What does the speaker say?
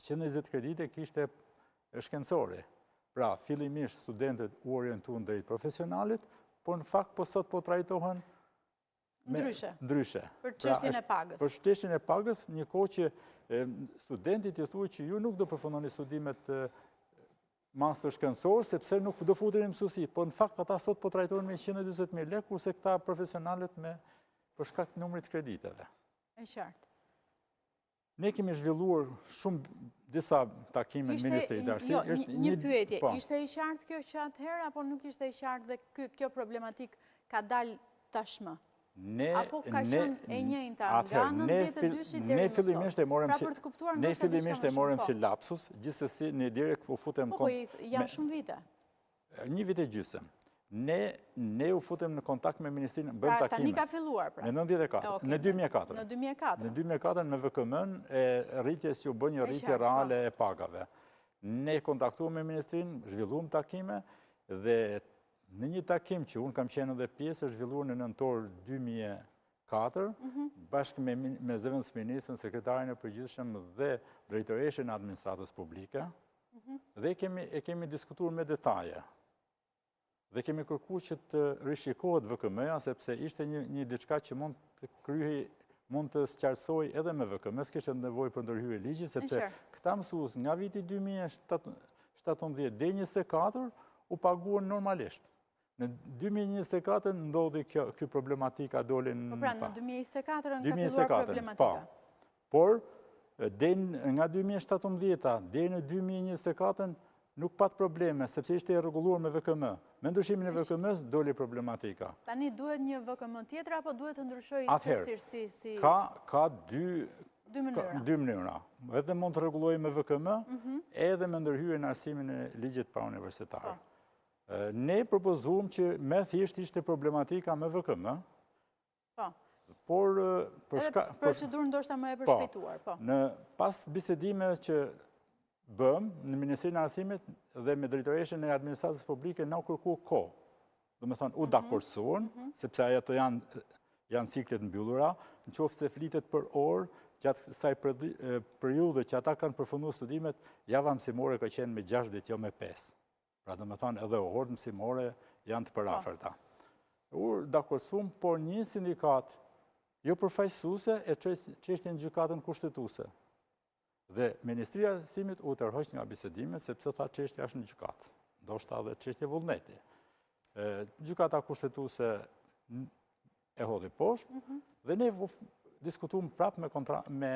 120 kredite kishte shkencore. Pra, fillimisht studentët u orientuan drejt profesionalit, por në fakt po sot po trajtohen ndryshe. Për çështjen e pagës. Për çështjen e pagës, një kohë që studentit i thuaj që ju nuk do përfundoni studimet master shkencor, sepse nuk do futeni në mësuesi, por në fakt ata sot po trajtohen me 140.000 lekë, kurse këta profesionalet për shkak të numrit të krediteve. E qartë. Ne kemi zhvilluar shumë disa takime në Ministri i Drejtësisë. Një pyetje, ishte e qartë kjo që atëherë, apo nuk ishte e qartë dhe kjo problematik ka dalë tashmë? Apo ka qenë e njëjta nga 92-shit deri më sot? Pra për të kuptuar ne fillimisht e morëm si lapsus, gjithsesi ne direkt u futem Po janë shumë vite. Një vit e gjysmë. Ne u futem në kontakt me Ministrinë, bëjmë takime. Pra tani ka filluar pra? Në 94, në 2004. Në 2004. Në 2004 me VKM-n e rritjes që u bë një rritje reale e pagave. Ne kontaktuam me Ministrinë, zhvilluam takime dhe në një takim që unë kam qenë edhe pjesë, zhvilluar në nëntor 2004, bashkë me zëvendës ministrën, sekretarin e përgjithshëm dhe drejtoreshën e administratës publike, dhe e kemi diskutuar me detaje. Dhe kemi kërkuar që të rishikohet VKM-ja, sepse ishte një diçka që mund të kryhej, mund të sqarsoj edhe me VKM, s'kishte nevojë për ndërhyrje ligji, sepse këta mësues nga viti 2017 deri 2024 u paguan normalisht. Në 2024 ndodhi kjo problematika doli në... Pra, në 2024 ka filluar problematika. Por, nga 2017 deri në 2024 nuk pat probleme, sepse ishte e rregulluar me VKM. Me ndryshimin e VKM-s doli problematika. Tani duhet një VKM tjetër apo duhet të ndryshojë tërësisht si... Ka dy mënyra. Edhe mund të rregullojë me VKM, edhe me ndërhyrjen e arsimin e ligjit parauniversitar. Ne propozuam që më thjesht ishte problematika me VKM. Po. Por procedurë ndoshta më e përshpejtuar, po. Në pas bisedimeve që bëm në Ministrinë e Arsimit dhe me drejtoreshën e administratës publike na u kërkuar kohë. Do të thonë u dakorsuan, sepse ato janë ciklet mbyllura, nëse flitet për orë, gjatë kësaj periudhe që ata kanë përfunduar studimet, java mësimore ka qenë me 6 ditë, jo me 5. Pra do të thonë edhe orët mësimore janë të paraferta. U dakorsuam, por një sindikat jo përfaqësuese e çështjen në gjykatën kushtetuese. Dhe Ministria e Arsimit u tërhoq nga bisedimet, sepse tha çështja është në gjykatë. Ndoshta edhe çështje vullneti. Gjykata kushtetuese e hodhi poshtë, dhe ne diskutuam prapë me